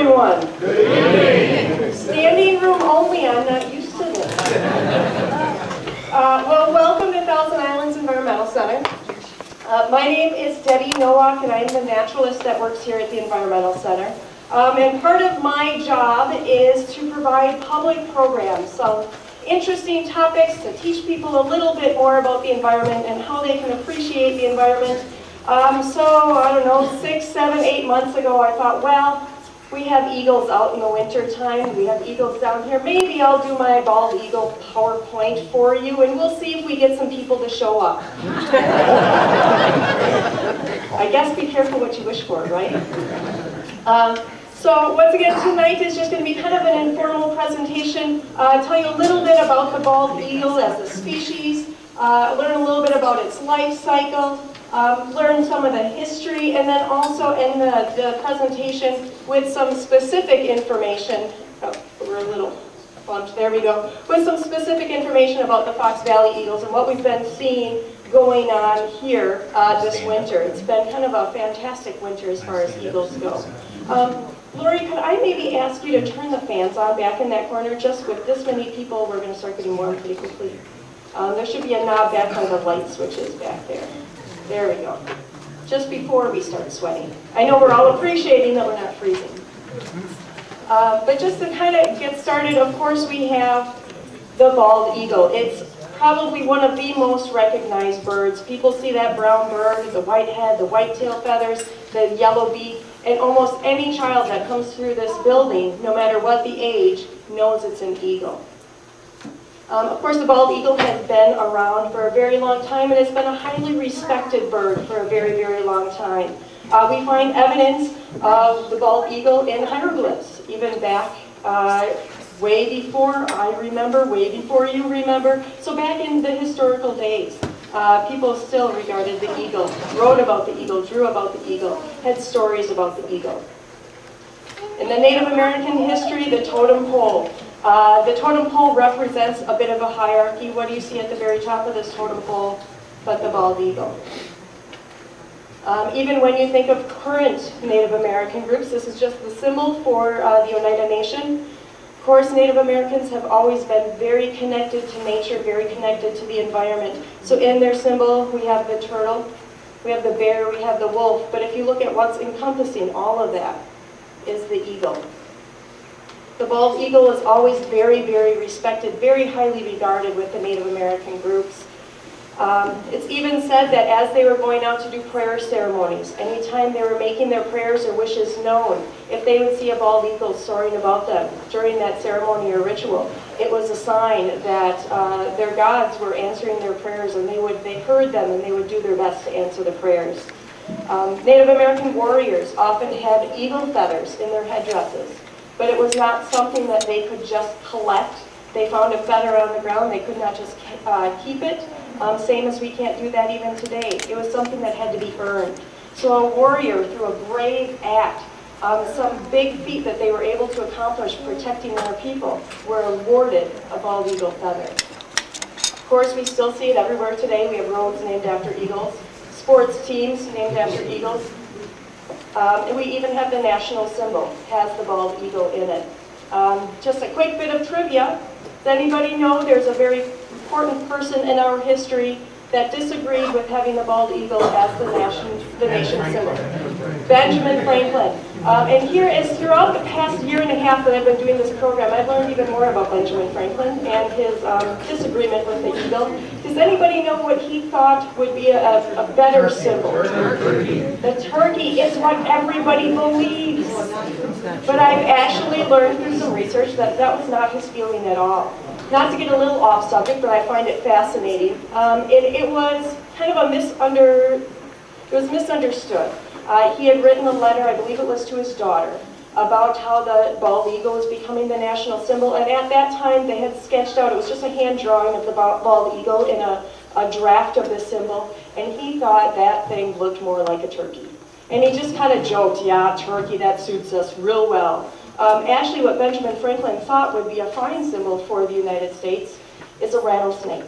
everyone. Good evening. Standing room only, I'm not used to this. Well, welcome to Thousand Islands Environmental Center. My name is Debbie Nowak, and I'm the naturalist that works here at the Environmental Center. And part of my job is to provide public programs, some interesting topics to teach people a little bit more about the environment and how they can appreciate the environment. So, I don't know, 6, 7, 8 months ago, I thought, well, we have eagles out in the winter time. We have eagles down here. Maybe I'll do my bald eagle PowerPoint for you, and we'll see if we get some people to show up. I guess be careful what you wish for, right? So once again, tonight is just going to be kind of an informal presentation. Tell you a little bit about the bald eagle as a species, learn a little bit about its life cycle, learn some of the history, and then also end the presentation with some specific information. Oh, we're a little bumped, there we go. With some specific information about the Fox Valley Eagles and what we've been seeing going on here this winter. It's been kind of a fantastic winter as far as eagles go. Lori, could I maybe ask you to turn the fans on back in that corner? Just with this many people, we're going to start getting warm pretty quickly. There should be a knob back on the light switches back there. There we go. Just before we start sweating. I know we're all appreciating that we're not freezing. But just to kind of get started, of course we have the bald eagle. It's probably one of the most recognized birds. People see that brown bird, the white head, the white tail feathers, the yellow beak, and almost any child that comes through this building, no matter what the age, knows it's an eagle. Of course, the bald eagle has been around for a very long time, and it's been a highly respected bird for a very, very long time. We find evidence of the bald eagle in hieroglyphs, even back way before I remember, way before you remember. So back in the historical days, people still regarded the eagle, wrote about the eagle, drew about the eagle, had stories about the eagle. In the Native American history, the totem pole. The totem pole represents a bit of a hierarchy. What do you see at the very top of this totem pole but the bald eagle? Even when you think of current Native American groups, this is just the symbol for the Oneida Nation. Of course, Native Americans have always been very connected to nature, very connected to the environment. So in their symbol, we have the turtle, we have the bear, we have the wolf. But if you look at what's encompassing all of that, is the eagle. The bald eagle is always very, very respected, very highly regarded with the Native American groups. It's even said that as they were going out to do prayer ceremonies, anytime they were making their prayers or wishes known, if they would see a bald eagle soaring above them during that ceremony or ritual, it was a sign that their gods were answering their prayers, and they heard them and they would do their best to answer the prayers. Native American warriors often had eagle feathers in their headdresses, but it was not something that they could just collect. They found a feather on the ground, they could not just keep it. Same as we can't do that even today. It was something that had to be earned. So a warrior, through a brave act, some big feat that they were able to accomplish protecting their people, were awarded a bald eagle feather. Of course, we still see it everywhere today. We have roads named after eagles, sports teams named after eagles. And we even have the national symbol, has the bald eagle in it. Just a quick bit of trivia. Does anybody know there's a very important person in our history that disagreed with having the bald eagle as the nation symbol? Benjamin Franklin. And here is, throughout the past year and a half that I've been doing this program, I've learned even more about Benjamin Franklin and his disagreement with the eagle. Does anybody know what he thought would be a better symbol? The turkey is what everybody believes. But I've actually learned through some research that that was not his feeling at all. Not to get a little off subject, but I find it fascinating. It was kind of misunderstood. He had written a letter, I believe it was to his daughter, about how the bald eagle was becoming the national symbol. And at that time, they had sketched out, it was just a hand drawing of the bald eagle in a draft of this symbol. And he thought that thing looked more like a turkey. And he just kind of joked, yeah, turkey, that suits us real well. Actually, what Benjamin Franklin thought would be a fine symbol for the United States is a rattlesnake.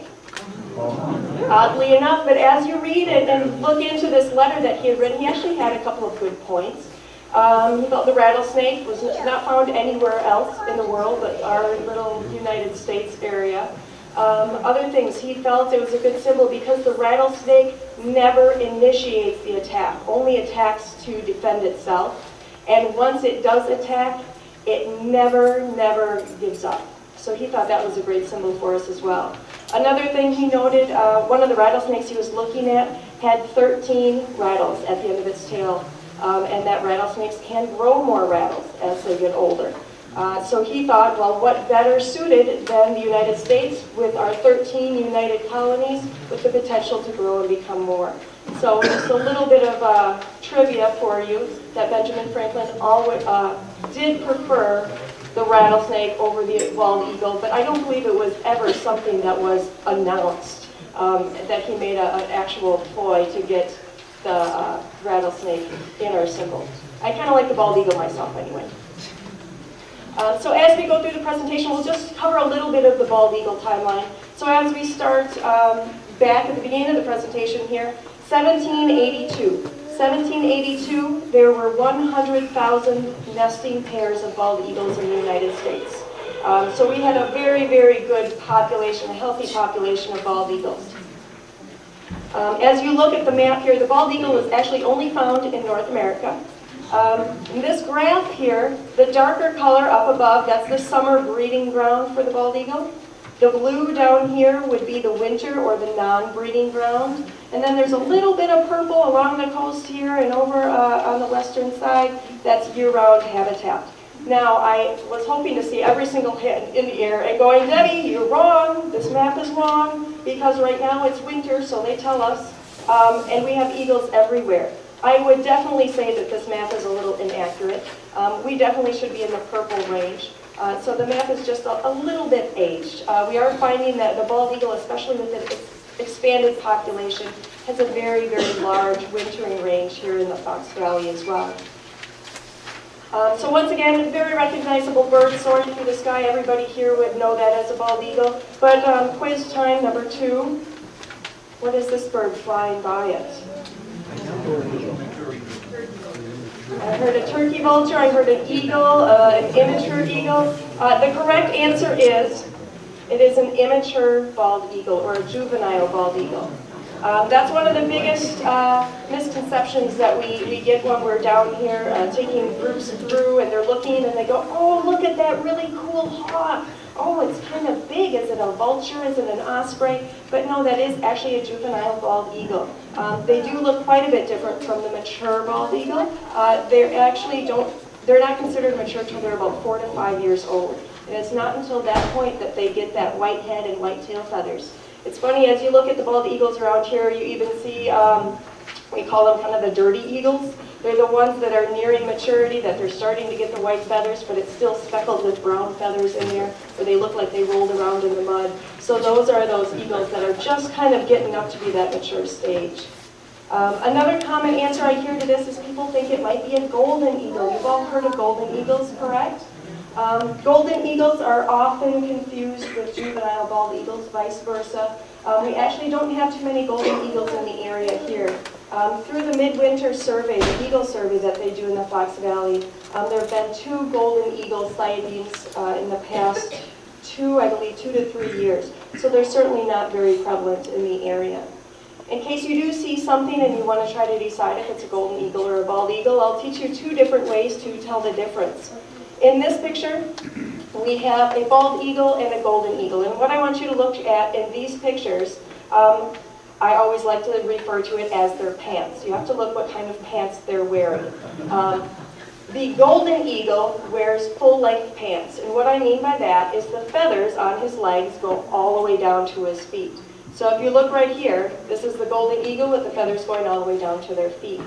Oddly enough, but as you read it and look into this letter that he had written, he actually had a couple of good points. He felt the rattlesnake was not found anywhere else in the world but our little United States area. Other things, he felt it was a good symbol because the rattlesnake never initiates the attack, only attacks to defend itself. And once it does attack, it never gives up. So he thought that was a great symbol for us as well. Another thing he noted, one of the rattlesnakes he was looking at had 13 rattles at the end of its tail. And that rattlesnakes can grow more rattles as they get older. So he thought, well, what better suited than the United States with our 13 united colonies with the potential to grow and become more. So just a little bit of trivia for you, that Benjamin Franklin always, did prefer the rattlesnake over the bald eagle, but I don't believe it was ever something that was announced, that he made an actual ploy to get the rattlesnake in our symbol. I kind of like the bald eagle myself anyway. So as we go through the presentation, we'll just cover a little bit of the bald eagle timeline. So as we start back at the beginning of the presentation here, 1782. 1782, there were 100,000 nesting pairs of bald eagles in the United States. So we had a very good population, a healthy population of bald eagles. As you look at the map here, the bald eagle is actually only found in North America. In this graph here, the darker color up above, that's the summer breeding ground for the bald eagle. The blue down here would be the winter or the non-breeding ground. And then there's a little bit of purple along the coast here and over on the western side. That's year-round habitat. Now, I was hoping to see every single hand in the air and going, Debbie, you're wrong. This map is wrong because right now it's winter, so they tell us. And we have eagles everywhere. I would definitely say that this map is a little inaccurate. We definitely should be in the purple range. So the map is just a little bit aged. We are finding that the bald eagle, especially with its expanded population, has a very large wintering range here in the Fox Valley as well. So once again, a very recognizable bird soaring through the sky. Everybody here would know that as a bald eagle. But quiz time number 2. What is this bird flying by it? I heard a turkey vulture, I heard an eagle, an immature eagle. The correct answer is, it is an immature bald eagle, or a juvenile bald eagle. That's one of the biggest misconceptions that we get when we're down here taking groups through and they're looking and they go, oh, look at that really cool hawk. Oh, it's kind of big. Is it a vulture? Is it an osprey? But no, that is actually a juvenile bald eagle. They do look quite a bit different from the mature bald eagle. They're not considered mature until they're about 4 to 5 years old. And it's not until that point that they get that white head and white tail feathers. It's funny, as you look at the bald eagles around here, you even see, we call them kind of the dirty eagles. They're the ones that are nearing maturity, that they're starting to get the white feathers, but it's still speckled with brown feathers in there, or they look like they rolled around in the mud. So those are those eagles that are just kind of getting up to be that mature stage. Another common answer I hear to this is people think it might be a golden eagle. You've all heard of golden eagles, correct? Golden eagles are often confused with juvenile bald eagles, vice versa. We actually don't have too many golden eagles in the area here. Through the midwinter survey, the eagle survey that they do in the Fox Valley, there have been 2 golden eagle sightings in the past 2 to 3 years. So they're certainly not very prevalent in the area. In case you do see something and you want to try to decide if it's a golden eagle or a bald eagle, I'll teach you 2 different ways to tell the difference. In this picture, we have a bald eagle and a golden eagle. And what I want you to look at in these pictures, I always like to refer to it as their pants. You have to look what kind of pants they're wearing. The golden eagle wears full-length pants. And what I mean by that is the feathers on his legs go all the way down to his feet. So if you look right here, this is the golden eagle with the feathers going all the way down to their feet.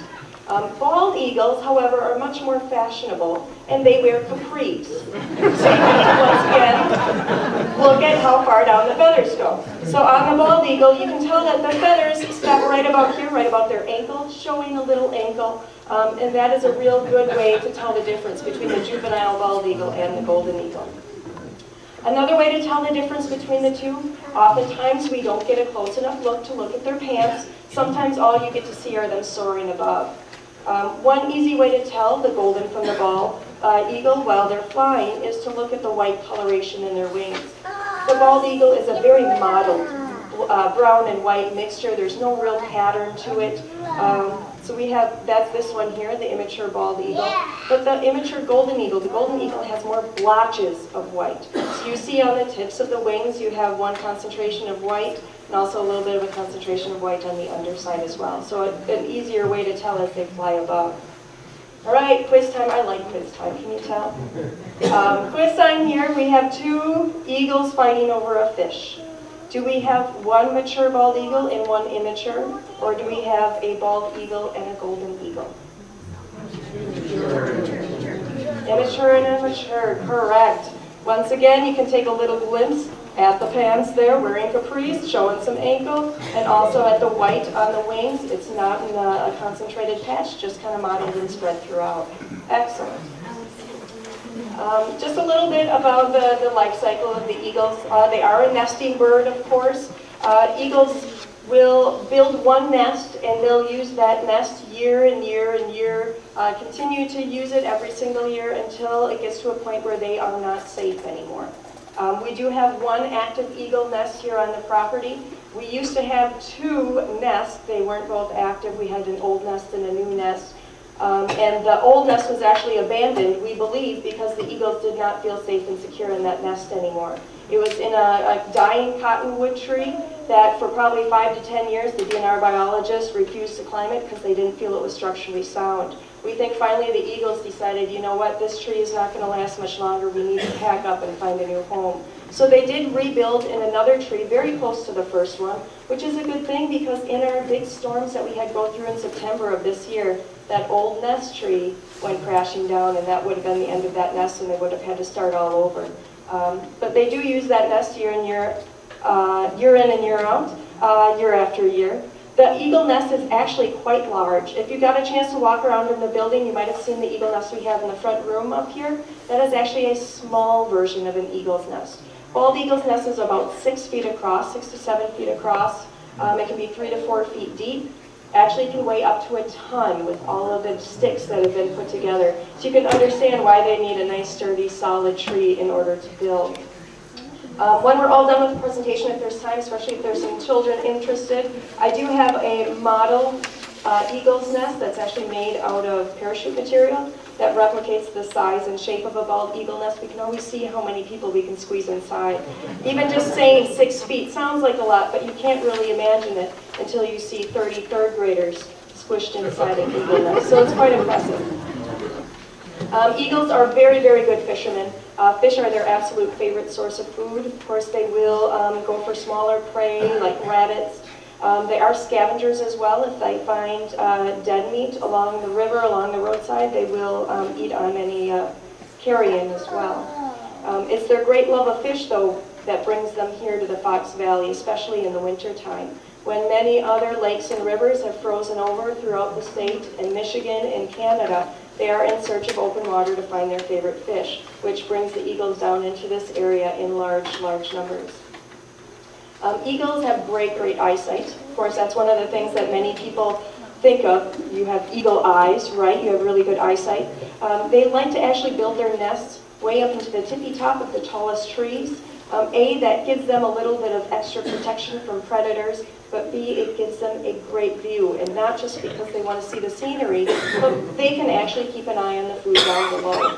Bald eagles, however, are much more fashionable, and they wear capris. So you have to, once again, look at how far down the feathers go. So on the bald eagle, you can tell that the feathers stop right about here, right about their ankle, showing a little ankle, and that is a real good way to tell the difference between the juvenile bald eagle and the golden eagle. Another way to tell the difference between the 2, oftentimes we don't get a close enough look to look at their pants. Sometimes all you get to see are them soaring above. One easy way to tell the golden from the bald eagle while they're flying is to look at the white coloration in their wings. The bald eagle is a very mottled brown and white mixture. There's no real pattern to it. So we have, that's this one here, the immature bald eagle. But the immature golden eagle, the golden eagle has more blotches of white. So you see on the tips of the wings, you have one concentration of white, and also a little bit of a concentration of white on the underside as well. So an easier way to tell as they fly above. All right, quiz time. I like quiz time, can you tell? Quiz time here, we have two eagles fighting over a fish. Do we have one mature bald eagle and one immature? Or do we have a bald eagle and a golden eagle? Immature and immature, correct. Once again, you can take a little glimpse at the pants there, wearing capris, showing some ankle, and also at the white on the wings. It's not in a concentrated patch, just kind of mottled and spread throughout. Excellent. Just a little bit about the life cycle of the eagles. They are a nesting bird, of course. Eagles will build one nest and they'll use that nest year and year and year, continue to use it every single year until it gets to a point where they are not safe anymore. We do have one active eagle nest here on the property. We used to have two nests. They weren't both active. We had an old nest and a new nest. And the old nest was actually abandoned, we believe, because the eagles did not feel safe and secure in that nest anymore. It was in a dying cottonwood tree that for probably 5 to 10 years the DNR biologists refused to climb it because they didn't feel it was structurally sound. We think finally the eagles decided, you know what, this tree is not going to last much longer, we need to pack up and find a new home. So they did rebuild in another tree very close to the first one, which is a good thing because in our big storms that we had go through in September of this year, that old nest tree went crashing down and that would have been the end of that nest and they would have had to start all over. But they do use that nest year in and year out, year after year. The eagle nest is actually quite large. If you got a chance to walk around in the building, you might have seen the eagle nest we have in the front room up here. That is actually a small version of an eagle's nest. Bald eagle's nest is about 6 feet across, 6 to 7 feet across. It can be 3 to 4 feet deep. Actually can weigh up to a ton with all of the sticks that have been put together. So you can understand why they need a nice, sturdy, solid tree in order to build. When we're all done with the presentation, if there's time, especially if there's some children interested, I do have a model eagle's nest that's actually made out of parachute material that replicates the size and shape of a bald eagle nest. We can always see how many people we can squeeze inside. Even just saying 6 feet sounds like a lot, but you can't really imagine it until you see 30 third graders squished inside an eagle nest. So it's quite impressive. Eagles are very, very good fishermen. Fish are their absolute favorite source of food. Of course, they will go for smaller prey like rabbits. They are scavengers as well. If they find dead meat along the river, along the roadside, they will eat on any carrion as well. It's their great love of fish, though, that brings them here to the Fox Valley, especially in the winter time, when many other lakes and rivers have frozen over throughout the state and Michigan and Canada. They are in search of open water to find their favorite fish, which brings the eagles down into this area in large, large numbers. Eagles have great, great eyesight. Of course, that's one of the things that many people think of. You have eagle eyes, right? You have really good eyesight. They like to actually build their nests way up into the tippy top of the tallest trees. That gives them a little bit of extra protection from predators, but B, it gives them a great view, and not just because they want to see the scenery, but they can actually keep an eye on the food down below.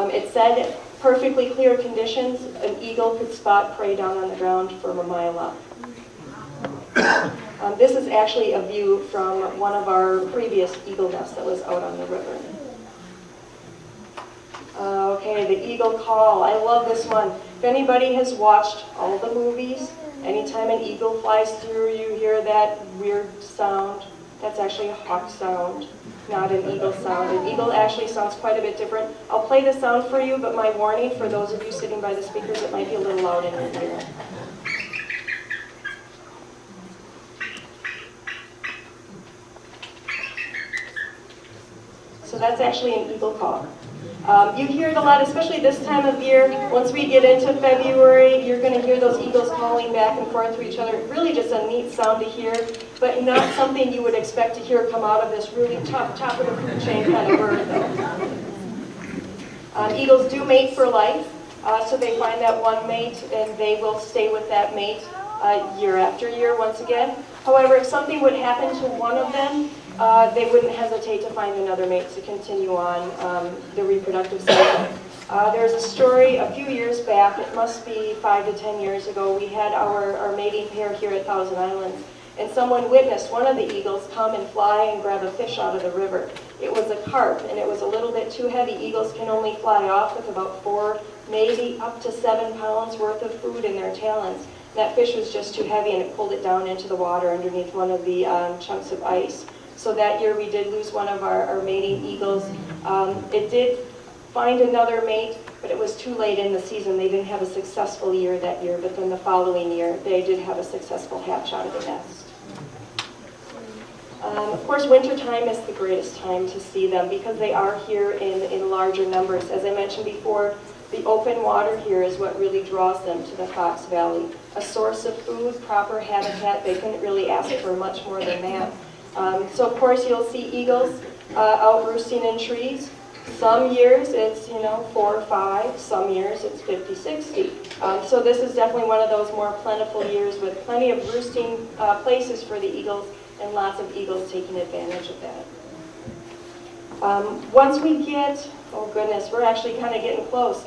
It said, perfectly clear conditions, an eagle could spot prey down on the ground from a mile up. This is actually a view from one of our previous eagle nests that was out on the river. Okay, the eagle call. I love this one. If anybody has watched all the movies, anytime an eagle flies through, you hear that weird sound. That's actually a hawk sound, not an eagle sound. An eagle actually sounds quite a bit different. I'll play the sound for you, but my warning for those of you sitting by the speakers, it might be a little loud in your ear. So that's actually an eagle call. You hear it a lot, especially this time of year. Once we get into February, you're going to hear those eagles calling back and forth to each other. Really just a neat sound to hear, but not something you would expect to hear come out of this really tough, top of the food chain kind of bird, though. Eagles do mate for life, so they find that one mate and they will stay with that mate year after year once again. However, if something would happen to one of them, they wouldn't hesitate to find another mate to continue on the reproductive cycle. There's a story a few years back, it must be 5 to 10 years ago, we had our mating pair here at Thousand Islands, and someone witnessed one of the eagles come and fly and grab a fish out of the river. It was a carp, and it was a little bit too heavy. Eagles can only fly off with about 4, maybe up to 7 pounds worth of food in their talons. That fish was just too heavy, and it pulled it down into the water underneath one of the chunks of ice. So that year we did lose one of our mating eagles. It did find another mate, but it was too late in the season. They didn't have a successful year that year, but then the following year they did have a successful hatch out of the nest. Of course, wintertime is the greatest time to see them because they are here in larger numbers. As I mentioned before, the open water here is what really draws them to the Fox Valley. A source of food, proper habitat, they couldn't really ask for much more than that. So of course you'll see eagles out roosting in trees. Some years it's 4 or 5, some years it's 50, 60. So this is definitely one of those more plentiful years with plenty of roosting places for the eagles and lots of eagles taking advantage of that. Once we get, oh goodness, we're actually kind of getting close.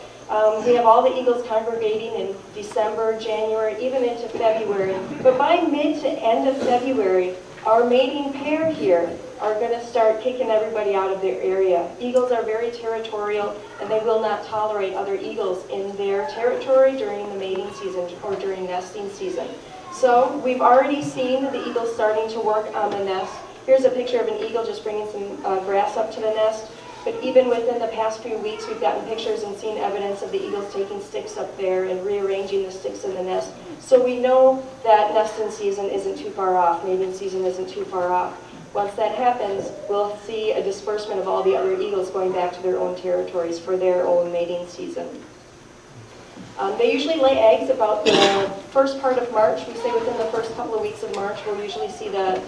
We have all the eagles congregating in December, January, even into February. But by mid to end of February, our mating pair here are going to start kicking everybody out of their area. Eagles are very territorial, and they will not tolerate other eagles in their territory during the mating season or during nesting season. So we've already seen the eagles starting to work on the nest. Here's a picture of an eagle just bringing some grass up to the nest. But even within the past few weeks, we've gotten pictures and seen evidence of the eagles taking sticks up there and rearranging the sticks in the nest. So we know that nesting season isn't too far off, mating season isn't too far off. Once that happens, we'll see a disbursement of all the other eagles going back to their own territories for their own mating season. They usually lay eggs about the first part of March. We say within the first couple of weeks of March, we'll usually see the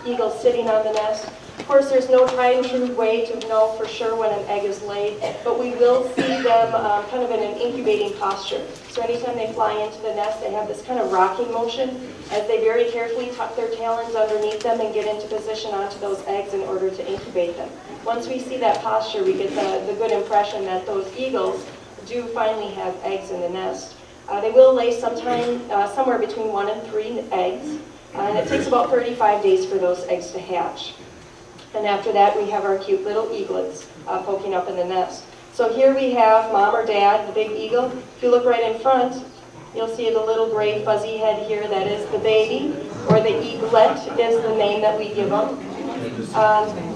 eagles sitting on the nest. Of course, there's no tried and true way to know for sure when an egg is laid, but we will see them kind of in an incubating posture. So anytime they fly into the nest, they have this kind of rocking motion as they very carefully tuck their talons underneath them and get into position onto those eggs in order to incubate them. Once we see that posture, we get the good impression that those eagles do finally have eggs in the nest. They will lay sometime somewhere between 1 and 3 eggs, and it takes about 35 days for those eggs to hatch. And after that, we have our cute little eaglets poking up in the nest. So here we have mom or dad, the big eagle. If you look right in front, you'll see the little gray fuzzy head here. That is the baby, or the eaglet is the name that we give them.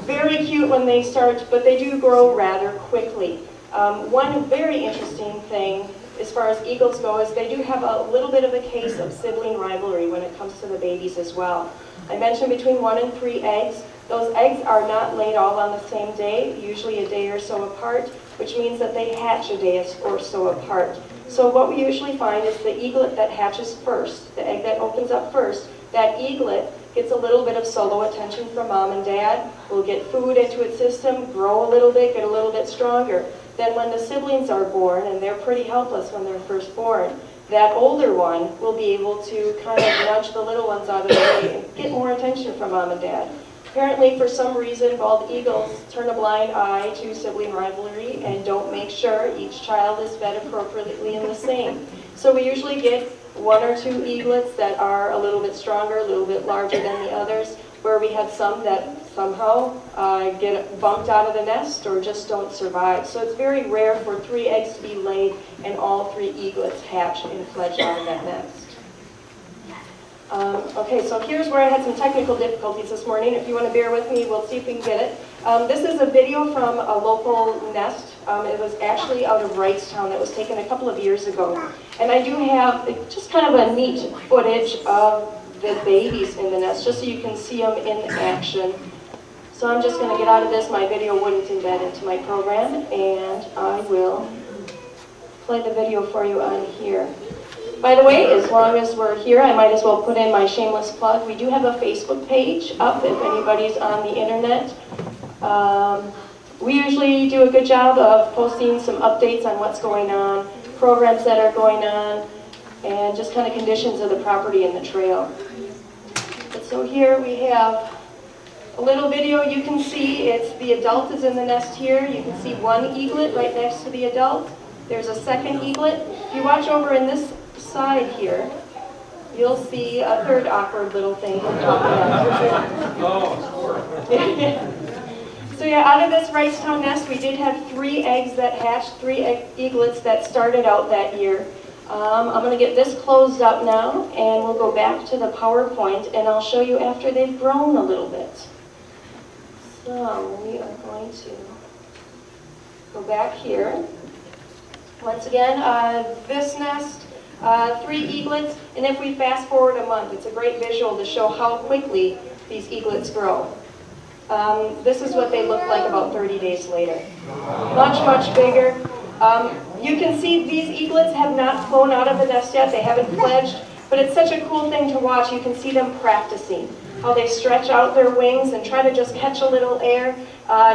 Very cute when they start, but they do grow rather quickly. One very interesting thing as far as eagles go is they do have a little bit of a case of sibling rivalry when it comes to the babies as well. I mentioned between 1 and 3 eggs. Those eggs are not laid all on the same day, usually a day or so apart, which means that they hatch a day or so apart. So what we usually find is the eaglet that hatches first, the egg that opens up first, that eaglet gets a little bit of solo attention from mom and dad, will get food into its system, grow a little bit, get a little bit stronger. Then when the siblings are born, and they're pretty helpless when they're first born, that older one will be able to kind of nudge the little ones out of the way and get more attention from mom and dad. Apparently, for some reason, bald eagles turn a blind eye to sibling rivalry and don't make sure each child is fed appropriately and the same. So we usually get 1 or 2 eaglets that are a little bit stronger, a little bit larger than the others, where we have some that somehow get bumped out of the nest or just don't survive. So it's very rare for 3 eggs to be laid and all 3 eaglets hatch and fledge out of that nest. Okay, so here's where I had some technical difficulties this morning. If you want to bear with me, we'll see if we can get it. This is a video from a local nest. It was actually out of Wrightstown that was taken a couple of years ago. And I do have just kind of a neat footage of the babies in the nest, just so you can see them in action. So I'm just going to get out of this. My video wouldn't embed into my program, and I will play the video for you on here. By the way, as long as we're here, I might as well put in my shameless plug. We do have a Facebook page up if anybody's on the internet. We usually do a good job of posting some updates on what's going on, programs that are going on, and just kind of conditions of the property and the trail. But so here we have a little video. You can see the adult is in the nest here. You can see one eaglet right next to the adult. There's a second eaglet. If you watch over in this side here, you'll see a third awkward little thing we're talking about. So yeah, out of this Wrightstown nest, we did have 3 eggs that hatched, 3 eaglets that started out that year. I'm going to get this closed up now, and we'll go back to the PowerPoint, and I'll show you after they've grown a little bit. So we are going to go back here. Once again, this nest, 3 eaglets, and if we fast forward a month, it's a great visual to show how quickly these eaglets grow. This is what they look like about 30 days later. Much, much bigger. You can see these eaglets have not flown out of the nest yet. They haven't fledged, but it's such a cool thing to watch. You can see them practicing, how they stretch out their wings and try to just catch a little air.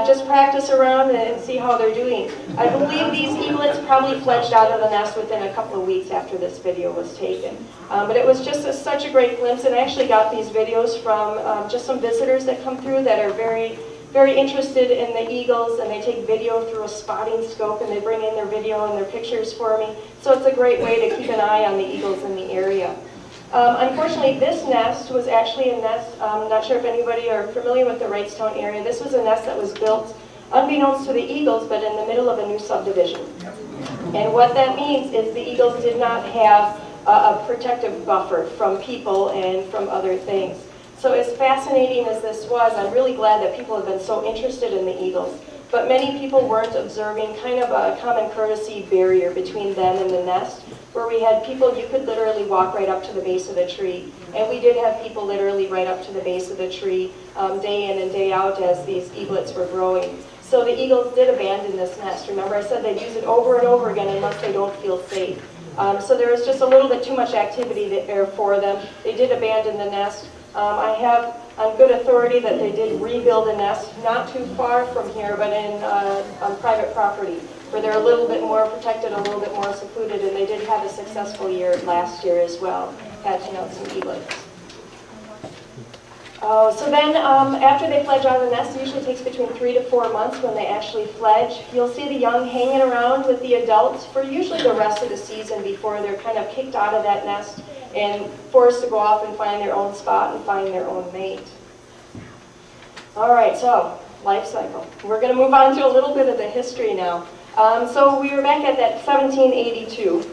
Just practice around and see how they're doing. I believe these eaglets probably fledged out of the nest within a couple of weeks after this video was taken. But it was just such a great glimpse, and I actually got these videos from just some visitors that come through that are very, very interested in the eagles, and they take video through a spotting scope, and they bring in their video and their pictures for me. So it's a great way to keep an eye on the eagles in the area. Unfortunately, this nest was actually a nest, I'm not sure if anybody are familiar with the Wrightstown area. This was a nest that was built, unbeknownst to the eagles, but in the middle of a new subdivision. And what that means is the eagles did not have a protective buffer from people and from other things. So as fascinating as this was, I'm really glad that people have been so interested in the eagles. But many people weren't observing kind of a common courtesy barrier between them and the nest, where we had people, you could literally walk right up to the base of the tree. And we did have people literally right up to the base of the tree day in and day out as these eaglets were growing. So the eagles did abandon this nest. Remember I said they'd use it over and over again unless they don't feel safe. So there was just a little bit too much activity there for them. They did abandon the nest. I have on good authority that they did rebuild a nest not too far from here, but on private property, where they're a little bit more protected, a little bit more secluded, and they did have a successful year last year as well, hatching out some eaglets. So then after they fledge out of the nest, it usually takes between 3 to 4 months when they actually fledge. You'll see the young hanging around with the adults for usually the rest of the season before they're kind of kicked out of that nest and forced to go off and find their own spot and find their own mate. All right, so life cycle. We're going to move on to a little bit of the history now. So we were back at that 1782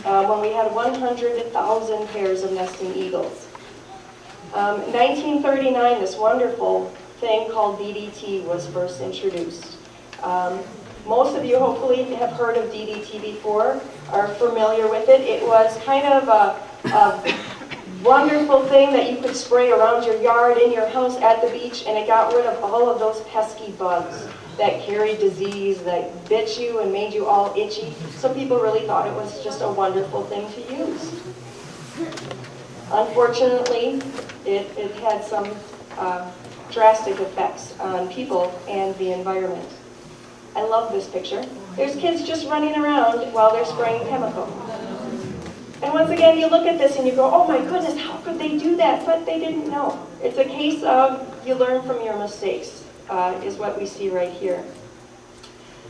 when we had 100,000 pairs of nesting eagles. 1939, this wonderful thing called DDT was first introduced. Most of you hopefully have heard of DDT before, are familiar with it. It was kind of a wonderful thing that you could spray around your yard, in your house, at the beach, and it got rid of all of those pesky bugs that carried disease, that bit you and made you all itchy. Some people really thought it was just a wonderful thing to use. Unfortunately, it had some drastic effects on people and the environment. I love this picture. There's kids just running around while they're spraying chemical. And once again, you look at this and you go, oh my goodness, how could they do that? But they didn't know. It's a case of you learn from your mistakes, is what we see right here.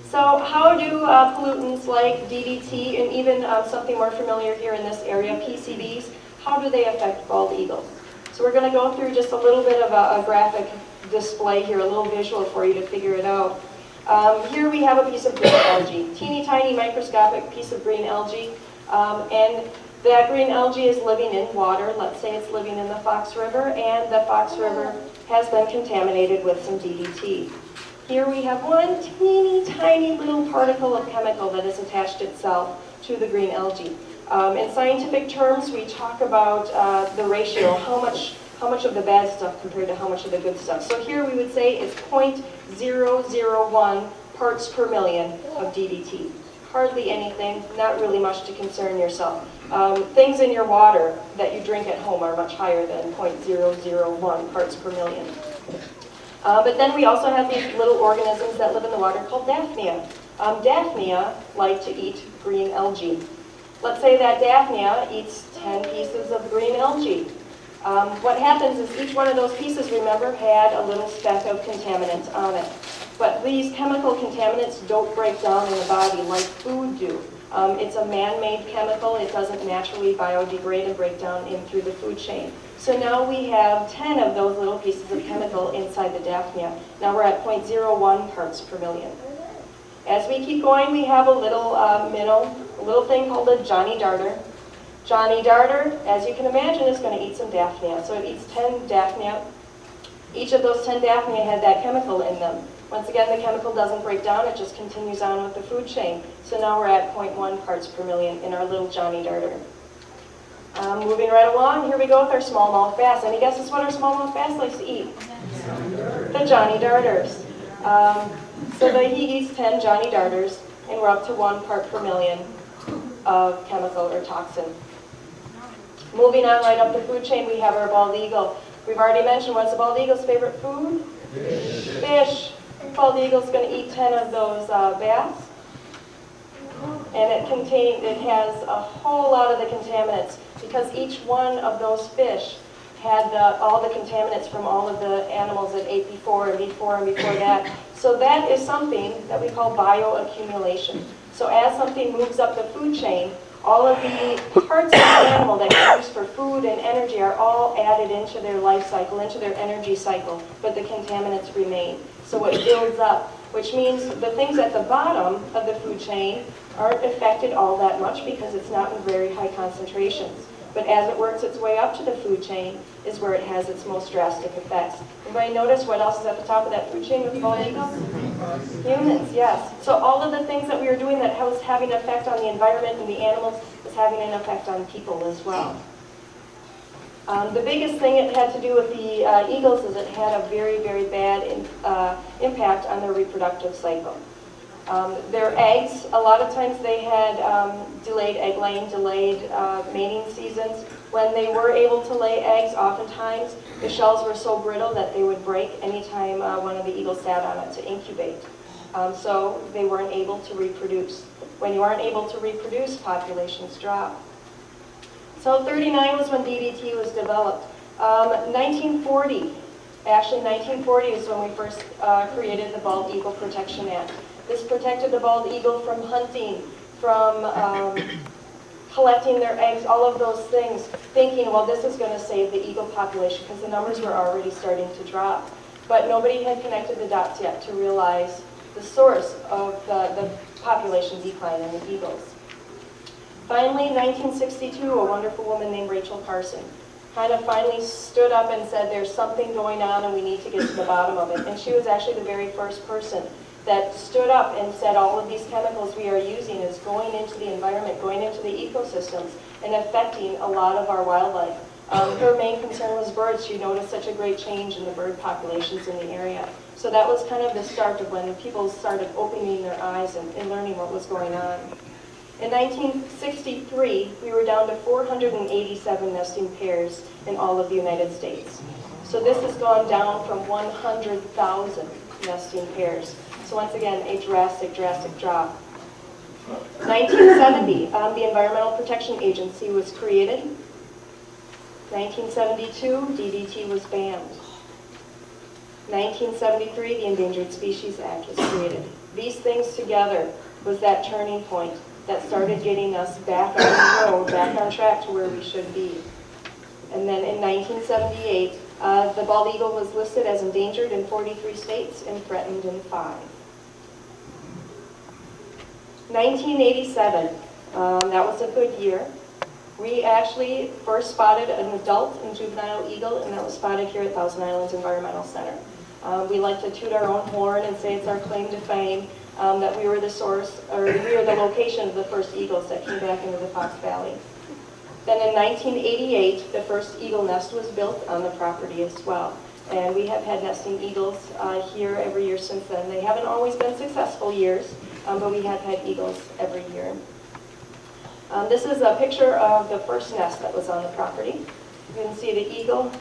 So how do pollutants like DDT and even something more familiar here in this area, PCBs, how do they affect bald eagles? So we're going to go through just a little bit of a graphic display here, a little visual for you to figure it out. Here we have a piece of green algae, teeny tiny microscopic piece of green algae, and that green algae is living in water. Let's say it's living in the Fox River, and the Fox River has been contaminated with some DDT. Here we have one teeny tiny little particle of chemical that has attached itself to the green algae. In scientific terms, we talk about the ratio, how much how much of the bad stuff compared to how much of the good stuff. So here we would say it's 0.001 parts per million of DDT. Hardly anything, not really much to concern yourself. Things in your water that you drink at home are much higher than 0.001 parts per million. But then we also have these little organisms that live in the water called Daphnia. Daphnia like to eat green algae. Let's say that Daphnia eats 10 pieces of green algae. What happens is each one of those pieces, remember, had a little speck of contaminants on it. But these chemical contaminants don't break down in the body like food do. It's a man-made chemical. It doesn't naturally biodegrade and break down in through the food chain. So now we have 10 of those little pieces of chemical inside the Daphnia. Now we're at 0.01 parts per million. As we keep going, we have a little minnow, a little thing called a Johnny Darter. Johnny Darter, as you can imagine, is going to eat some Daphnia. So it eats 10 Daphnia. Each of those 10 Daphnia had that chemical in them. Once again, the chemical doesn't break down, it just continues on with the food chain. So now we're at 0.1 parts per million in our little Johnny Darter. Moving right along, here we go with our smallmouth bass. Any guesses what our smallmouth bass likes to eat? The Johnny Darters. He eats 10 Johnny Darters, and we're up to 1 part per million of chemical or toxin. Moving on right up the food chain, we have our bald eagle. We've already mentioned what's a bald eagle's favorite food? Fish. Bald eagle's going to eat 10 of those bass. And it has a whole lot of the contaminants because each one of those fish had all the contaminants from all of the animals it ate before and before that. So that is something that we call bioaccumulation. So as something moves up the food chain, all of the parts of the animal that are used for food and energy are all added into their life cycle, into their energy cycle, but the contaminants remain. So it builds up, which means the things at the bottom of the food chain aren't affected all that much because it's not in very high concentrations. But as it works its way up to the food chain is where it has its most drastic effects. Anybody notice what else is at the top of that food chain with the bald eagle? Humans, yes. So all of the things that we are doing that was having an effect on the environment and the animals is having an effect on people as well. The biggest thing it had to do with the eagles is it had a very, very bad impact on their reproductive cycle. Their eggs, a lot of times they had delayed egg laying, delayed mating seasons. When they were able to lay eggs, oftentimes the shells were so brittle that they would break anytime one of the eagles sat on it to incubate. So they weren't able to reproduce. When you aren't able to reproduce, populations drop. So 39 was when DDT was developed. 1940 is when we first created the Bald Eagle Protection Act. This protected the bald eagle from hunting, from collecting their eggs, all of those things, thinking, well, this is going to save the eagle population because the numbers were already starting to drop. But nobody had connected the dots yet to realize the source of the population decline in the eagles. Finally, in 1962, a wonderful woman named Rachel Carson kind of finally stood up and said, there's something going on and we need to get to the bottom of it. And she was actually the very first person that stood up and said all of these chemicals we are using is going into the environment, going into the ecosystems, and affecting a lot of our wildlife. Her main concern was birds. She noticed such a great change in the bird populations in the area. So that was kind of the start of when people started opening their eyes and learning what was going on. In 1963, we were down to 487 nesting pairs in all of the United States. So this has gone down from 100,000 nesting pairs. So once again, a drastic drop. 1970, the Environmental Protection Agency was created. 1972, DDT was banned. 1973, the Endangered Species Act was created. These things together was that turning point that started getting us back on the road, back on track to where we should be. And then in 1978, the bald eagle was listed as endangered in 43 states and threatened in 5. 1987, that was a good year. We actually first spotted an adult and juvenile eagle, and that was spotted here at Thousand Islands Environmental Center. We like to toot our own horn and say it's our claim to fame that we were the source, or we were the location of the first eagles that came back into the Fox Valley. Then in 1988, the first eagle nest was built on the property as well. And we have had nesting eagles here every year since then. They haven't always been successful years, but we have had eagles every year. This is a picture of the first nest that was on the property. You can see the eagle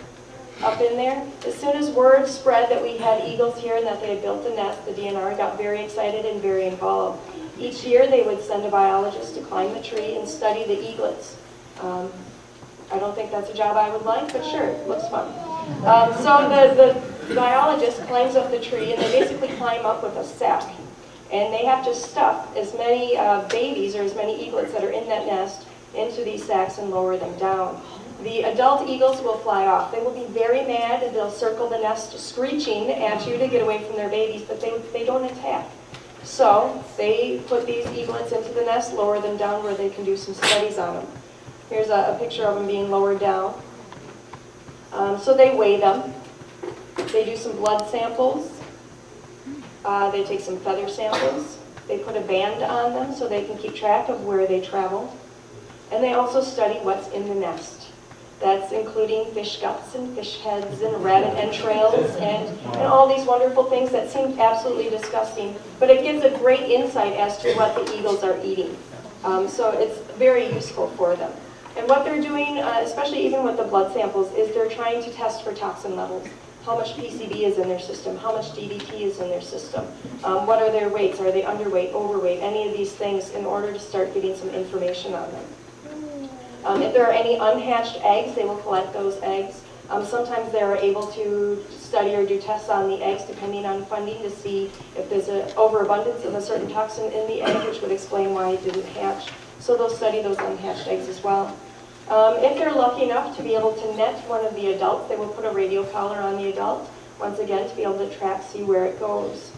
up in there. As soon as word spread that we had eagles here and that they had built a nest, the DNR got very excited and very involved. Each year they would send a biologist to climb the tree and study the eaglets. I don't think that's a job I would like, but sure, it looks fun. So the biologist climbs up the tree, and they basically climb up with a sack. And they have to stuff as many babies or as many eaglets that are in that nest into these sacks and lower them down. The adult eagles will fly off. They will be very mad, and they'll circle the nest screeching at you to get away from their babies, but they don't attack. So they put these eaglets into the nest, lower them down where they can do some studies on them. Here's a picture of them being lowered down. So they weigh them. They do some blood samples. They take some feather samples. They put a band on them so they can keep track of where they travel. And they also study what's in the nest. That's including fish guts and fish heads and rabbit entrails and all these wonderful things that seem absolutely disgusting. But it gives a great insight as to what the eagles are eating. So it's very useful for them. And what they're doing, especially even with the blood samples, is they're trying to test for toxin levels. How much PCB is in their system? How much DDT is in their system? What are their weights? Are they underweight, overweight? Any of these things in order to start getting some information on them. If there are any unhatched eggs, they will collect those eggs. Sometimes they're able to study or do tests on the eggs depending on funding to see if there's an overabundance of a certain toxin in the egg, which would explain why it didn't hatch. So they'll study those unhatched eggs as well. If they're lucky enough to be able to net one of the adults, they will put a radio collar on the adult, once again, to be able to track, see where it goes.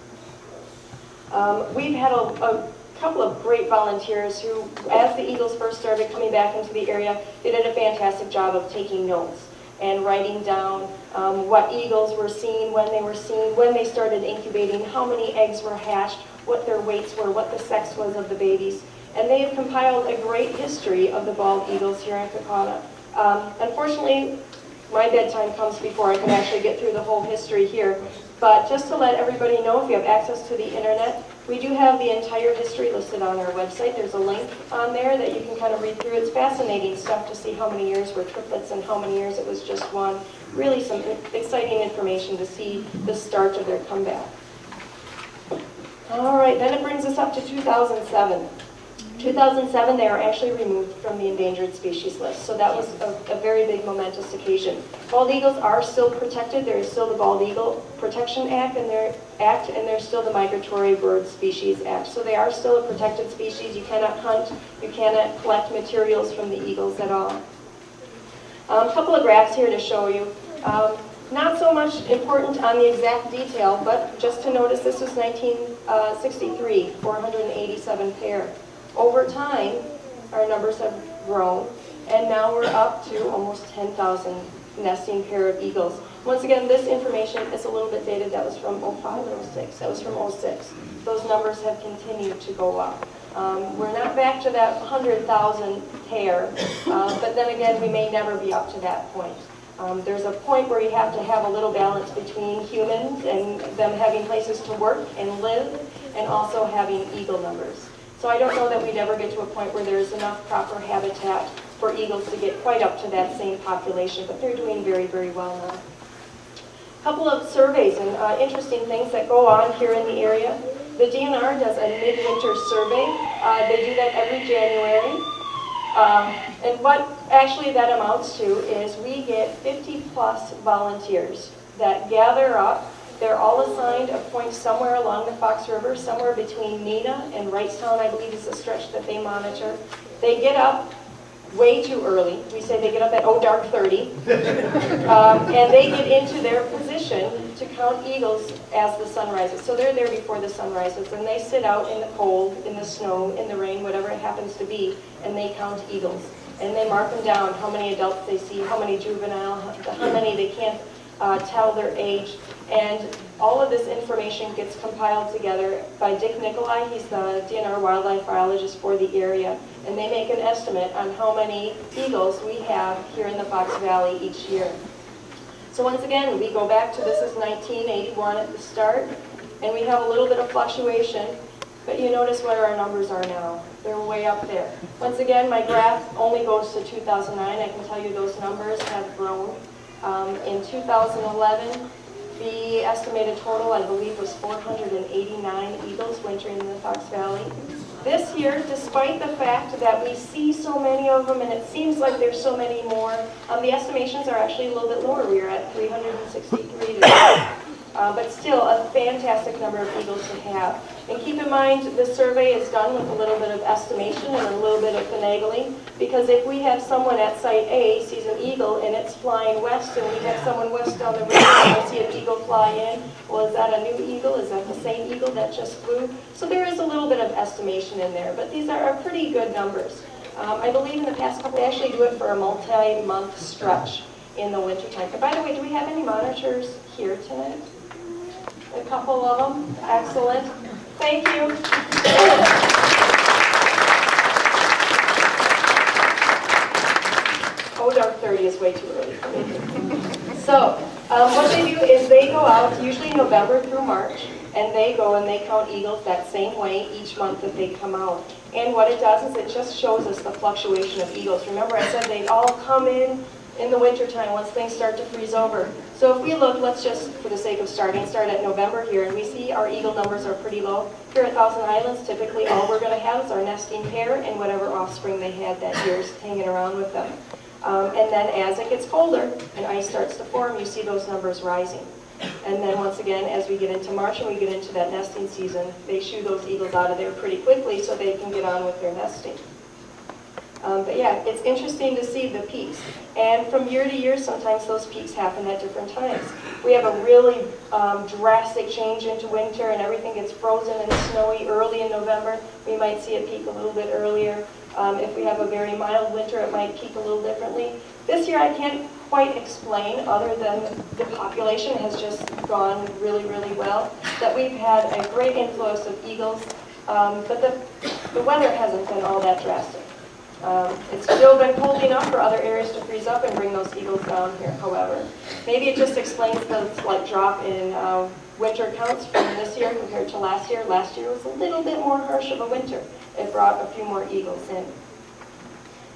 We've had a couple of great volunteers who, as the eagles first started coming back into the area, they did a fantastic job of taking notes and writing down what eagles were seen, when they started incubating, how many eggs were hatched, what their weights were, what the sex was of the babies. And they have compiled a great history of the bald eagles here in Kaukauna. Unfortunately, my bedtime comes before I can actually get through the whole history here. But just to let everybody know, if you have access to the internet, we do have the entire history listed on our website. There's a link on there that you can kind of read through. It's fascinating stuff to see how many years were triplets and how many years it was just one. Really some exciting information to see the start of their comeback. All right, then it brings us up to 2007. 2007, they are actually removed from the endangered species list. So that was a very big momentous occasion. Bald eagles are still protected. There is still the Bald Eagle Protection Act, and there's still the Migratory Bird Species Act. So they are still a protected species. You cannot hunt, you cannot collect materials from the eagles at all. A couple of graphs here to show you. Not so much important on the exact detail, but just to notice this was 1963, 487 pair. Over time, our numbers have grown, and now we're up to almost 10,000 nesting pair of eagles. Once again, this information is a little bit dated. That was from 05 or 06. That was from 06. Those numbers have continued to go up. We're not back to that 100,000 pair, but then again, we may never be up to that point. There's a point where you have to have a little balance between humans and them having places to work and live, and also having eagle numbers. So I don't know that we'd ever get to a point where there's enough proper habitat for eagles to get quite up to that same population, but they're doing very, very well now. A couple of surveys and interesting things that go on here in the area. The DNR does a midwinter survey. They do that every January. And what actually that amounts to is we get 50 plus volunteers that gather up. They're all assigned a point somewhere along the Fox River, somewhere between Neenah and Wrightstown, I believe is the stretch that they monitor. They get up way too early. We say they get up at dark 30. And they get into their position to count eagles as the sun rises. So they're there before the sun rises, and they sit out in the cold, in the snow, in the rain, whatever it happens to be, and they count eagles. And they mark them down, how many adults they see, how many juvenile, how many they can't tell their age. And all of this information gets compiled together by Dick Nicolai. He's the DNR wildlife biologist for the area. And they make an estimate on how many eagles we have here in the Fox Valley each year. So once again, we go back to, this is 1981 at the start, and we have a little bit of fluctuation, but you notice where our numbers are now. They're way up there. Once again, my graph only goes to 2009. I can tell you those numbers have grown. In 2011, the estimated total, I believe, was 489 eagles wintering in the Fox Valley. This year, despite the fact that we see so many of them and it seems like there's so many more, the estimations are actually a little bit lower. We are at 363 today. But still a fantastic number of eagles to have. And keep in mind, this survey is done with a little bit of estimation and a little bit of finagling, because if we have someone at site A sees an eagle and it's flying west, and we have someone west down the river and see an eagle fly in, well, is that a new eagle? Is that the same eagle that just flew? So there is a little bit of estimation in there, but these are pretty good numbers. I believe in the past couple, they actually do it for a multi-month stretch in the wintertime. And by the way, do we have any monitors here tonight? A couple of them. Excellent. Thank you. Oh, dark 30 is way too early for me. So, what they do is they go out, usually November through March, and they go and they count eagles that same way each month that they come out. And what it does is it just shows us the fluctuation of eagles. Remember, I said they all come in the wintertime once things start to freeze over. So if we look, let's just, for the sake of start at November here, and we see our eagle numbers are pretty low. Here at Thousand Islands, typically all we're going to have is our nesting pair and whatever offspring they had that year is hanging around with them. And then as it gets colder and ice starts to form, you see those numbers rising. And then once again, as we get into March and we get into that nesting season, they shoo those eagles out of there pretty quickly so they can get on with their nesting. But yeah, it's interesting to see the peaks. And from year to year, sometimes those peaks happen at different times. We have a really drastic change into winter and everything gets frozen and snowy early in November. We might see it peak a little bit earlier. If we have a very mild winter, it might peak a little differently. This year, I can't quite explain, other than the population has just gone really, really well, that we've had a great influx of eagles, but the weather hasn't been all that drastic. It's still been cold enough for other areas to freeze up and bring those eagles down here, however. Maybe it just explains the slight drop in winter counts from this year compared to last year. Last year was a little bit more harsh of a winter. It brought a few more eagles in.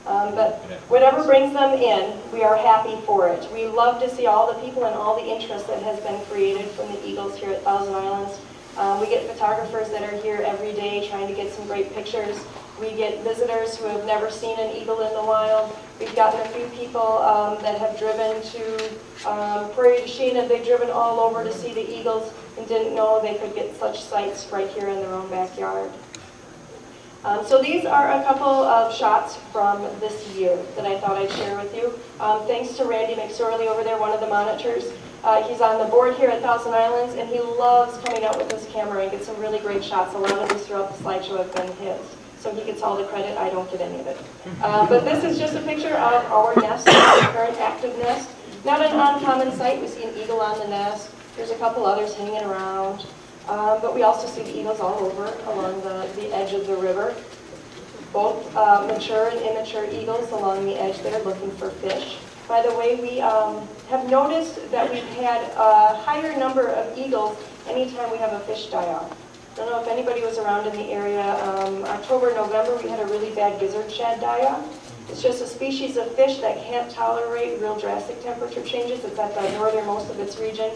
But whatever brings them in, we are happy for it. We love to see all the people and all the interest that has been created from the eagles here at Thousand Islands. We get photographers that are here every day trying to get some great pictures. We get visitors who have never seen an eagle in the wild. We've gotten a few people that have driven to Prairie du Chien, and they've driven all over to see the eagles and didn't know they could get such sights right here in their own backyard. So these are a couple of shots from this year that I thought I'd share with you. Thanks to Randy McSorley over there, one of the monitors. He's on the board here at Thousand Islands, and he loves coming out with his camera and gets some really great shots. A lot of these throughout the slideshow have been his. So he gets all the credit, I don't get any of it. But this is just a picture of our nest, our current active nest. Not an uncommon sight. We see an eagle on the nest. There's a couple others hanging around. But we also see the eagles all over along the edge of the river. Both mature and immature eagles along the edge there looking for fish. By the way, we have noticed that we've had a higher number of eagles anytime we have a fish die-off. I don't know if anybody was around in the area. October, November, we had a really bad gizzard shad die-off. It's just a species of fish that can't tolerate real drastic temperature changes. It's at the northernmost of its region.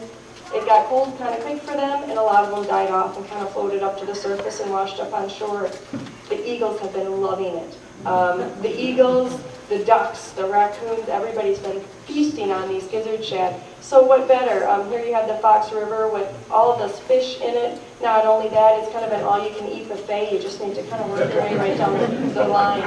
It got cold kind of quick for them, and a lot of them died off and kind of floated up to the surface and washed up on shore. The eagles have been loving it. The eagles, the ducks, the raccoons, everybody's been feasting on these gizzard shad. So what better? Here you have the Fox River with all of this fish in it. Not only that, it's kind of an all-you-can-eat buffet. You just need to kind of work your way right down the line.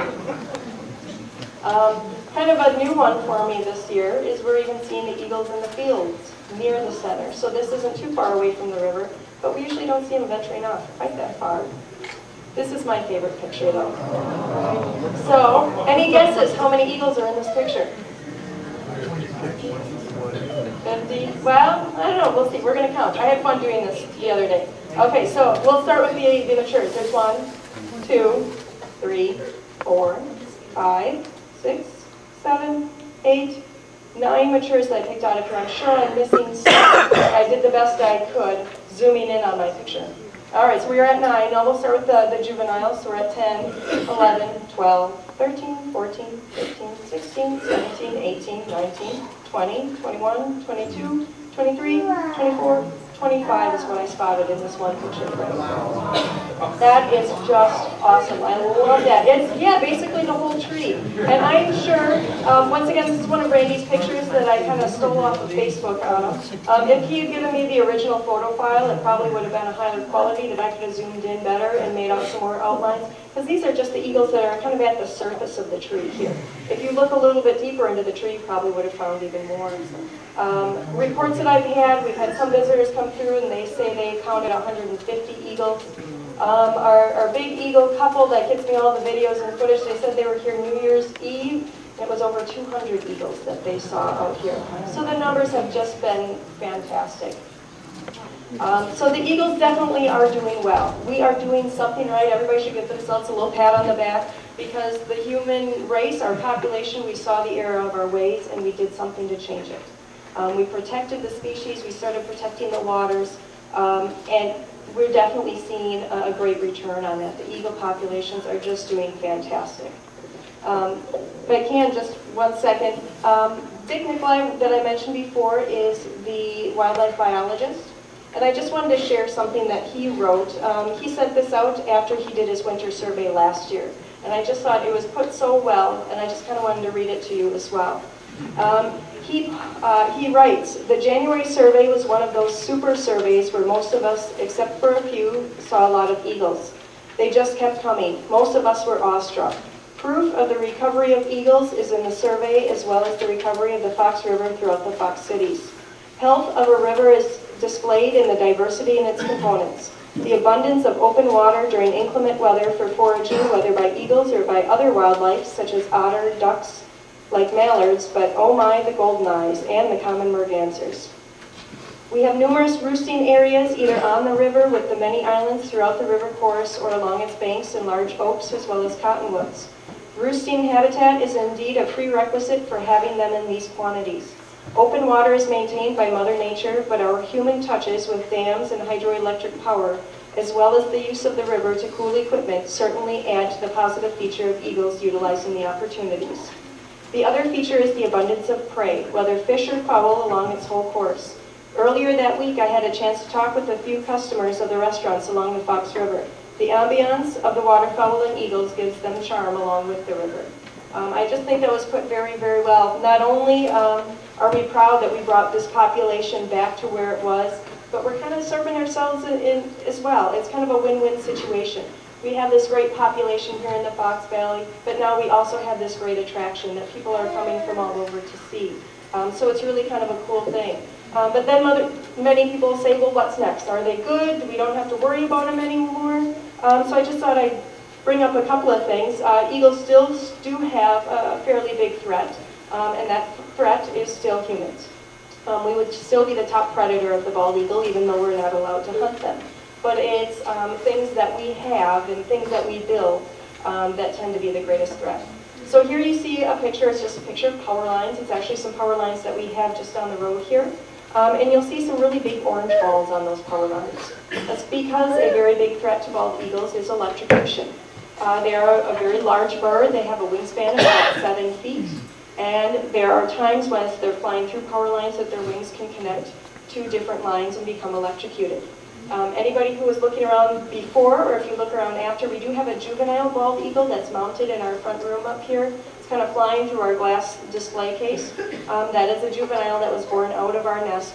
Kind of a new one for me this year is we're even seeing the eagles in the fields near the center. So this isn't too far away from the river, but we usually don't see them venturing off quite that far. This is my favorite picture though. So, any guesses how many eagles are in this picture? 50? Well, I don't know. We'll see. We're going to count. I had fun doing this the other day. Okay, so we'll start with the matures. There's 1, 2, 3, 4, 5, 6, 7, 8, 9 matures that I picked out of here. I'm sure I'm missing some. I did the best I could, zooming in on my picture. All right, so we are at 9. Now we'll start with the juveniles. So we're at 10, 11, 12, 13, 14, 15, 16, 17, 18, 19, 20, 21, 22, 23, 24, 25 is what I spotted in this one picture. That is just awesome. I love that. It's, yeah, basically the whole tree. And I'm sure, once again, this is one of Randy's pictures that I kind of stole off of Facebook. If he had given me the original photo file, it probably would have been a higher quality that I could have zoomed in better and made out some more outlines. Because these are just the eagles that are kind of at the surface of the tree here. If you look a little bit deeper into the tree, you probably would have found even more. Reports that I've had, we've had some visitors come through and they say they counted 150 eagles. Our big eagle couple that gets me all the videos and footage, they said they were here New Year's Eve. It was over 200 eagles that they saw out here. So the numbers have just been fantastic. So the eagles definitely are doing well. We are doing something right. Everybody should give themselves a little pat on the back because the human race, our population, we saw the error of our ways and we did something to change it. We protected the species, we started protecting the waters, and we're definitely seeing a great return on that. The eagle populations are just doing fantastic. If I can, just 1 second. Dick Nicolai, that I mentioned before, is the wildlife biologist. And I just wanted to share something that he wrote. He sent this out after he did his winter survey last year. And I just thought it was put so well, and I just kind of wanted to read it to you as well. He writes, the January survey was one of those super surveys where most of us, except for a few, saw a lot of eagles. They just kept coming. Most of us were awestruck. Proof of the recovery of eagles is in the survey as well as the recovery of the Fox River throughout the Fox cities. Health of a river is displayed in the diversity in its components. The abundance of open water during inclement weather for foraging, whether by eagles or by other wildlife such as otter, ducks, like mallards, but oh my, the golden eyes, and the common mergansers. We have numerous roosting areas either on the river with the many islands throughout the river course or along its banks and large oaks as well as cottonwoods. Roosting habitat is indeed a prerequisite for having them in these quantities. Open water is maintained by Mother Nature, but our human touches with dams and hydroelectric power, as well as the use of the river to cool equipment, certainly add to the positive feature of eagles utilizing the opportunities. The other feature is the abundance of prey, whether fish or fowl, along its whole course. Earlier that week, I had a chance to talk with a few customers of the restaurants along the Fox River. The ambiance of the waterfowl and eagles gives them charm along with the river. I just think that was put very, very well. Not only are we proud that we brought this population back to where it was, but we're kind of serving ourselves in as well. It's kind of a win-win situation. We have this great population here in the Fox Valley, but now we also have this great attraction that people are coming from all over to see. So it's really kind of a cool thing. But then many people say, well, what's next? Are they good? We don't have to worry about them anymore? So I just thought I'd bring up a couple of things. Eagles still do have a fairly big threat, and that threat is still humans. We would still be the top predator of the bald eagle, even though we're not allowed to hunt them. But it's things that we have and things that we build that tend to be the greatest threat. So here you see a picture. It's just a picture of power lines. It's actually some power lines that we have just down the road here. And you'll see some really big orange balls on those power lines. That's because a very big threat to bald eagles is electrocution. They are a very large bird. They have a wingspan of about 7 feet. And there are times when they're flying through power lines that their wings can connect to different lines and become electrocuted. Anybody who was looking around before, or if you look around after, we do have a juvenile bald eagle that's mounted in our front room up here. It's kind of flying through our glass display case. That is a juvenile that was born out of our nest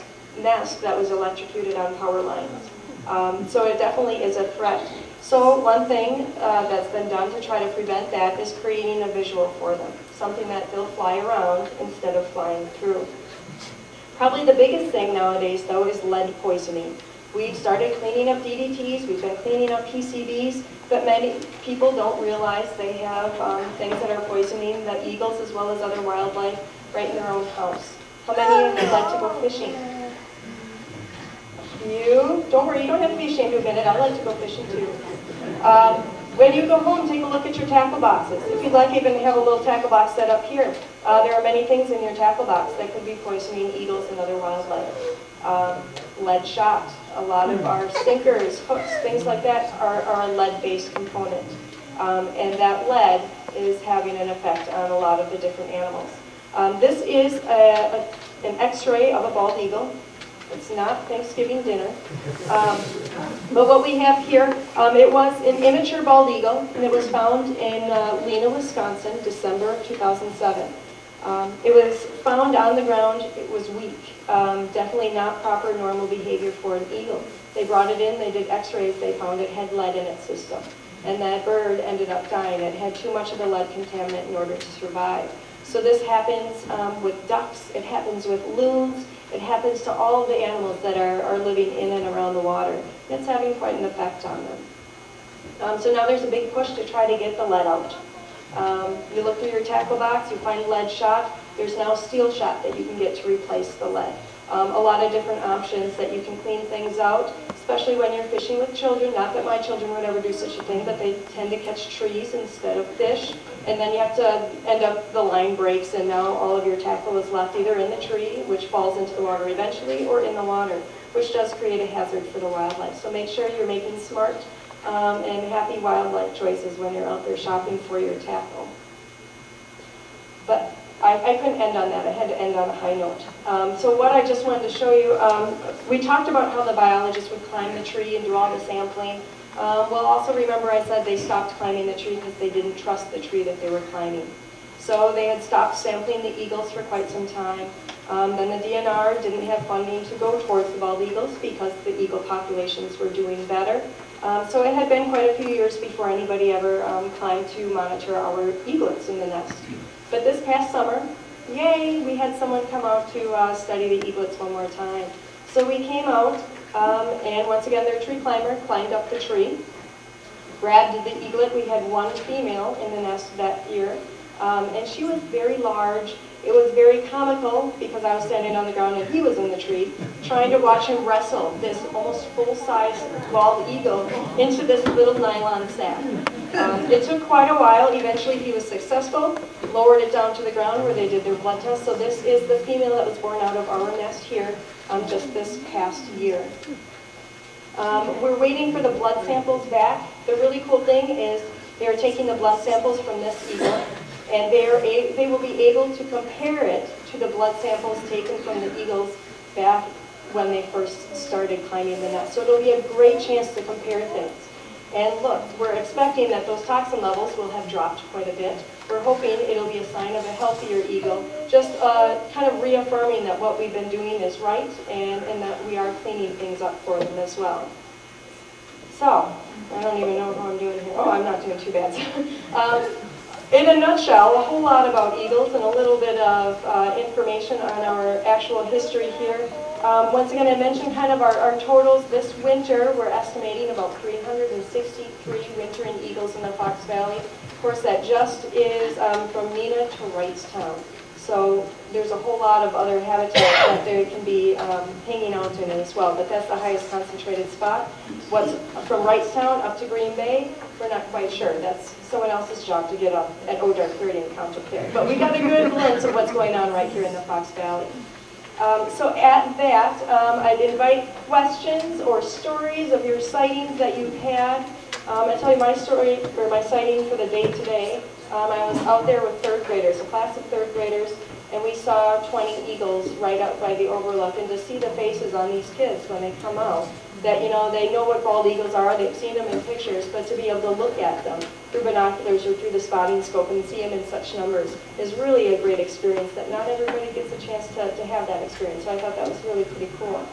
that was electrocuted on power lines. So it definitely is a threat. So one thing that's been done to try to prevent that is creating a visual for them, something that they'll fly around instead of flying through. Probably the biggest thing nowadays, though, is lead poisoning. We've started cleaning up DDTs, we've been cleaning up PCBs, but many people don't realize they have things that are poisoning the eagles as well as other wildlife right in their own house. How many of you like to go fishing? You, don't worry, you don't have to be ashamed to admit it. I like to go fishing too. When you go home, take a look at your tackle boxes. If you'd like, even have a little tackle box set up here. There are many things in your tackle box that could be poisoning eagles and other wildlife. Lead shot. A lot of our sinkers, hooks, things like that are a lead-based component. And that lead is having an effect on a lot of the different animals. This is an x-ray of a bald eagle. It's not Thanksgiving dinner. But what we have here, it was an immature bald eagle, and it was found in Lena, Wisconsin, December of 2007. It was found on the ground. It was weak. Definitely not proper normal behavior for an eagle. They brought it in, they did x-rays, they found it had lead in its system. And that bird ended up dying. It had too much of the lead contaminant in order to survive. So this happens with ducks, it happens with loons, it happens to all of the animals that are living in and around the water. It's having quite an effect on them. So now there's a big push to try to get the lead out. You look through your tackle box, you find lead shot. There's now steel shot that you can get to replace the lead. A lot of different options that you can clean things out, especially when you're fishing with children. Not that my children would ever do such a thing, but they tend to catch trees instead of fish. And then you have to end up, the line breaks, and now all of your tackle is left either in the tree, which falls into the water eventually, or in the water, which does create a hazard for the wildlife. So make sure you're making smart and happy wildlife choices when you're out there shopping for your tackle. But I couldn't end on that. I had to end on a high note. So what I just wanted to show you, we talked about how the biologists would climb the tree and do all the sampling. Well, also remember I said they stopped climbing the tree because they didn't trust the tree that they were climbing. So they had stopped sampling the eagles for quite some time. Then the DNR didn't have funding to go towards the bald eagles because the eagle populations were doing better. So it had been quite a few years before anybody ever climbed to monitor our eaglets in the nest. But this past summer, yay, we had someone come out to study the eaglets one more time. So we came out, and once again, their tree climber climbed up the tree, grabbed the eaglet. We had one female in the nest that year, and she was very large. It was very comical because I was standing on the ground and he was in the tree, trying to watch him wrestle this almost full-size bald eagle into this little nylon sack. It took quite a while. Eventually he was successful, lowered it down to the ground where they did their blood test. So this is the female that was born out of our nest here just this past year. We're waiting for the blood samples back. The really cool thing is they're taking the blood samples from this eagle, and they will be able to compare it to the blood samples taken from the eagles back when they first started climbing the nest. So it'll be a great chance to compare things. And look, we're expecting that those toxin levels will have dropped quite a bit. We're hoping it'll be a sign of a healthier eagle, just kind of reaffirming that what we've been doing is right and that we are cleaning things up for them as well. So, I don't even know how I'm doing here. Oh, I'm not doing too bad. In a nutshell, a whole lot about eagles and a little bit of information on our actual history here. Once again, I mentioned kind of our totals. This winter, we're estimating about 363 wintering eagles in the Fox Valley. Of course, that just is from Neenah to Wrightstown. So there's a whole lot of other habitat that they can be hanging out in as well, but that's the highest concentrated spot. What's from Wrightstown up to Green Bay, we're not quite sure. That's someone else's job to get up at Odark 30 and count up there. But we got a good glimpse of what's going on right here in the Fox Valley. So at that, I'd invite questions or stories of your sightings that you've had. I'll tell you my story, or my sighting for the day today. I was out there with third graders, a class of third graders, and we saw 20 eagles right out by the overlook. And to see the faces on these kids when they come out, that, you know, they know what bald eagles are, they've seen them in pictures, but to be able to look at them through binoculars or through the spotting scope and see them in such numbers is really a great experience that not everybody gets a chance to have that experience. So I thought that was really pretty cool.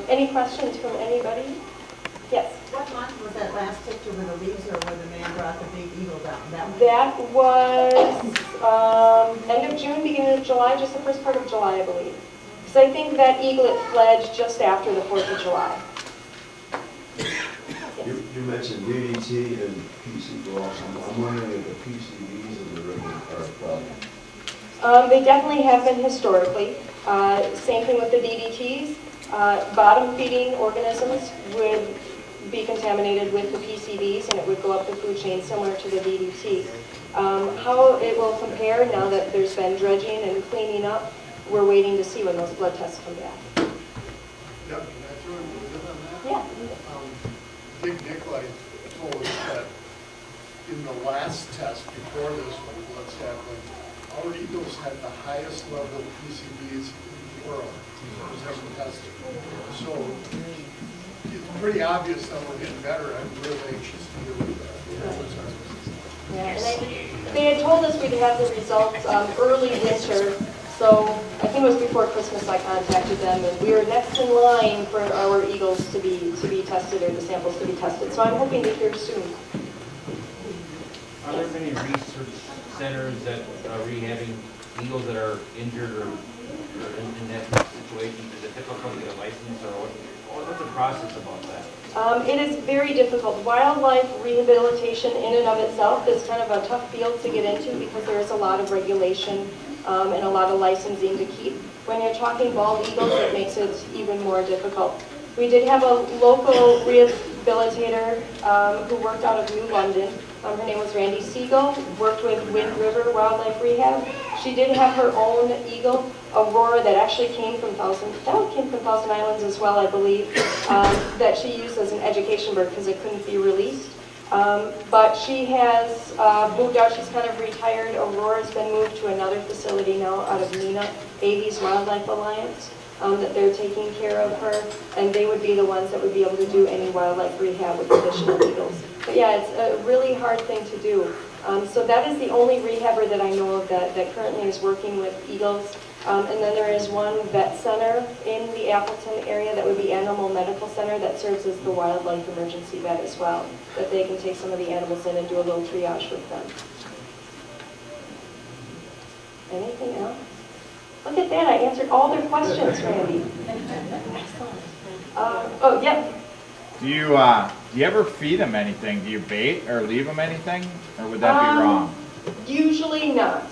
Any questions from anybody? Yes? What month was that last picture with the leaves or where the man brought the big eagle down? That was end of June, beginning of July, just the first part of July, I believe. Because I think that eaglet fled just after the 4th of July. You mentioned DDT and PCB also. I'm wondering if the PCBs in the river are a problem. They definitely have been historically. Same thing with the DDTs. Bottom feeding organisms would be contaminated with the PCBs and it would go up the food chain similar to the DDT. How it will compare now that there's been dredging and cleaning up, we're waiting to see when those blood tests come back. Yep, can I throw in a bit on that? Yeah. Dick Nicolai told us that in the last test before this one, blood sampling, our eagles had the highest level of PCBs in the world. It was ever tested. So it's pretty obvious that we're getting better. I'm really anxious to hear what that. Yeah, and they had told us we'd have the results early winter, so I think it was before Christmas I contacted them, and we were next in line for our eagles to be tested, or the samples to be tested. So I'm hoping to hear soon. Are there many research centers that are rehabbing eagles that are injured or in that situation? Is it difficult to get a license, or what's the process about that? It is very difficult. Wildlife rehabilitation in and of itself is kind of a tough field to get into because there is a lot of regulation and a lot of licensing to keep. When you're talking bald eagles, it makes it even more difficult. We did have a local rehabilitator who worked out of New London. Her name was Randy Siegel, worked with Wind River Wildlife Rehab. She did have her own eagle, Aurora, that actually came from Thousand Islands as well, I believe, that she used as an education bird because it couldn't be released. But she has moved out. She's kind of retired. Aurora's been moved to another facility now out of MENA, Aves Wildlife Alliance, that they're taking care of her, and they would be the ones that would be able to do any wildlife rehab with additional eagles. But yeah, it's a really hard thing to do. So that is the only rehabber that I know of that currently is working with eagles. And then there is one vet center in the Appleton area that would be Animal Medical Center that serves as the wildlife emergency vet as well, that they can take some of the animals in and do a little triage with them. Anything else? Look at that, I answered all their questions, Randy. Oh, yep. Do you ever feed them anything? Do you bait or leave them anything? Or would that be wrong? Usually not.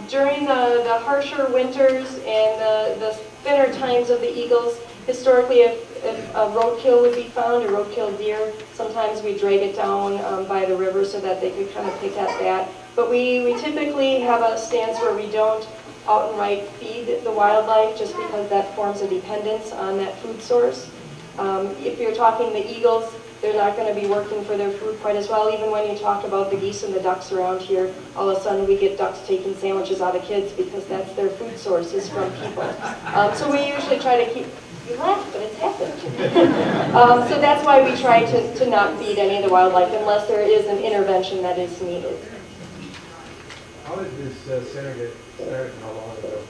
During the harsher winters and the thinner times of the eagles, historically if a roadkill would be found, a roadkill deer, sometimes we drag it down by the river so that they could kind of pick at that. But we typically have a stance where we don't outright feed the wildlife just because that forms a dependence on that food source. If you're talking the eagles, they're not going to be working for their food quite as well. Even when you talk about the geese and the ducks around here, all of a sudden we get ducks taking sandwiches out of kids because that's their food source is from people. So we usually try to keep, you laugh, but it's happened. So that's why we try to not feed any of the wildlife unless there is an intervention that is needed. How did this center get started and how long ago?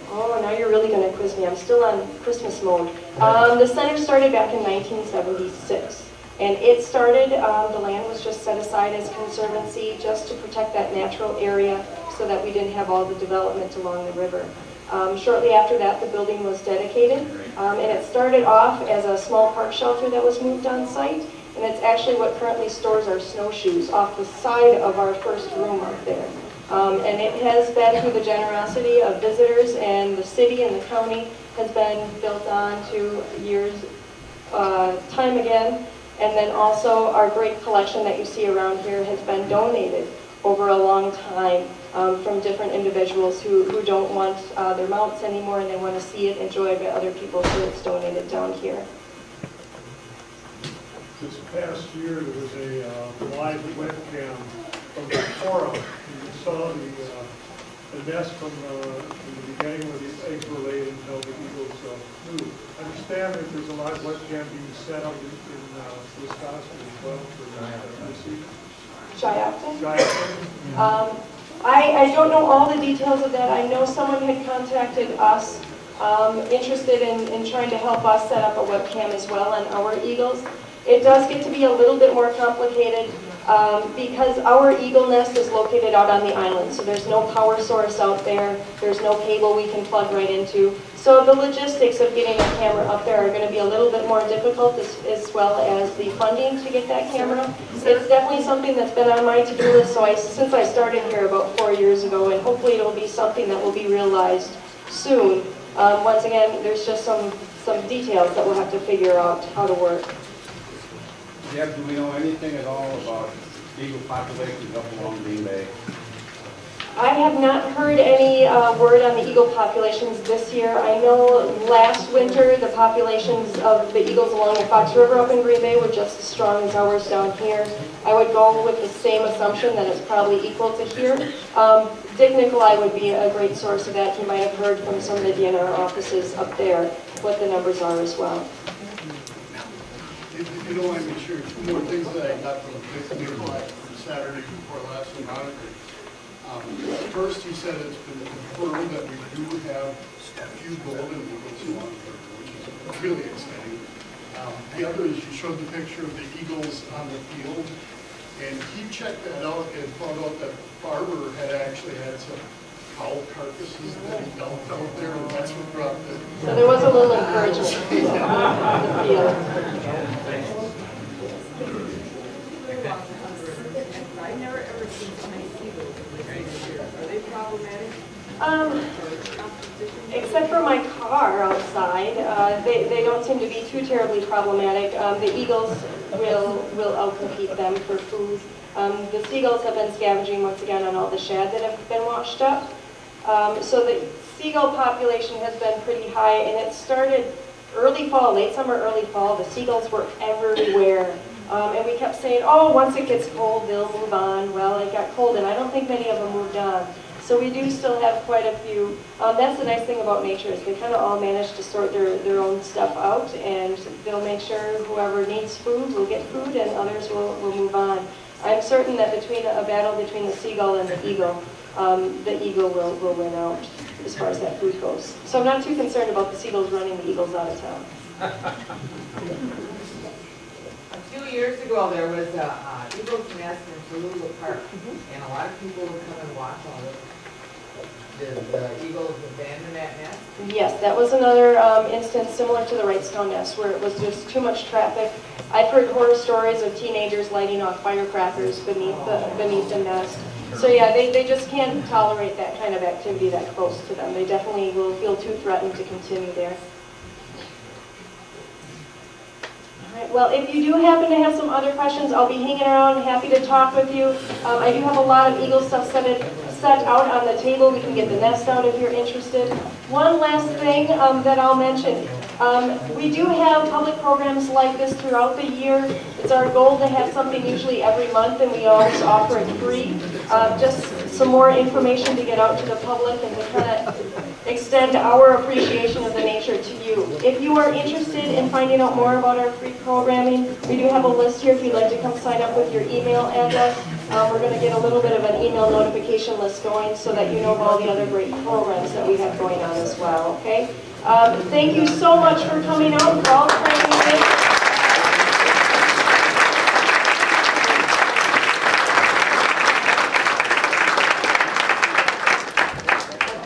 Oh, now you're really going to quiz me. I'm still on Christmas mode. The center started back in 1976. And it started, the land was just set aside as conservancy just to protect that natural area so that we didn't have all the development along the river. Shortly after that, the building was dedicated. And it started off as a small park shelter that was moved on site. And it's actually what currently stores our snowshoes off the side of our first room up there. And it has been through the generosity of visitors, and the city and the county has been built on to years, time again. And then also our great collection that you see around here has been donated over a long time from different individuals who don't want their mounts anymore and they want to see it enjoyed by other people, so it's donated down here. This past year, there was a live webcam from the forum. You saw the nest from the beginning where these eggs were laid until the eagles flew. I understand that there's a live webcam being set up in Wisconsin as well for this season. Shyacton? I don't know all the details of that. I know someone had contacted us interested in trying to help us set up a webcam as well on our eagles. It does get to be a little bit more complicated because our eagle nest is located out on the island, so there's no power source out there, there's no cable we can plug right into. So the logistics of getting a camera up there are going to be a little bit more difficult as well as the funding to get that camera. It's definitely something that's been on my to-do list since I started here about 4 years ago, and hopefully it'll be something that will be realized soon. Once again, there's just some details that we'll have to figure out how to work. Jeff, do we know anything at all about eagle populations up along Green Bay? I have not heard any word on the eagle populations this year. I know last winter the populations of the eagles along the Fox River up in Green Bay were just as strong as ours down here. I would go with the same assumption that it's probably equal to here. Dick Nicolai would be a great source of that. He might have heard from some of the DNR offices up there what the numbers are as well. If you don't mind me sharing two more things that I got from Dick Nicolai from Saturday before last in Concord. First, he said it's been confirmed that we do have a few golden eagles on here, which is really exciting. The other is you showed the picture of the eagles on the field, and he checked that out and found out that Barber had actually had some cow carcasses that he dumped out there, and that's what brought the... So there was a little encouragement on the field. I've never ever seen so many seagulls this year. Are they problematic? Except for my car outside, they don't seem to be too terribly problematic. The eagles will outcompete them for food. The seagulls have been scavenging once again on all the shad that have been washed up. So the seagull population has been pretty high, and it started early fall, late summer, early fall. The seagulls were everywhere. And we kept saying, oh, once it gets cold, they'll move on. Well, it got cold, and I don't think many of them moved on. So we do still have quite a few. That's the nice thing about nature is they kind of all manage to sort their own stuff out, and they'll make sure whoever needs food will get food, and others will move on. I'm certain that between a battle between the seagull and the eagle will win out as far as that food goes. So I'm not too concerned about the seagulls running the eagles out of town. A few years ago, there was a eagle's nest in Tallulah Park, and a lot of people would come and watch all of it. Did the eagles abandon that nest? Yes, that was another instance similar to the Wrightstown nest where it was just too much traffic. I've heard horror stories of teenagers lighting off firecrackers beneath the nest. So yeah, they just can't tolerate that kind of activity that close to them. They definitely will feel too threatened to continue there. Well, if you do happen to have some other questions, I'll be hanging around, happy to talk with you. I do have a lot of eagle stuff set out on the table. We can get the nest out if you're interested. One last thing that I'll mention. We do have public programs like this throughout the year. It's our goal to have something usually every month, and we always offer it free. Just some more information to get out to the public and to kind of extend our appreciation of the nature to you. If you are interested in finding out more about our free programming, we do have a list here if you'd like to come sign up with your email address. We're going to get a little bit of an email notification list going so that you know of all the other great programs that we have going on as well, okay? Thank you so much for coming out and for all the training you did.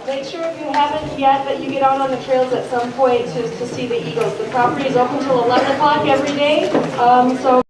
Make sure if you haven't yet that you get out on the trails at some point to see the eagles. The property is open till 11 o'clock every day, so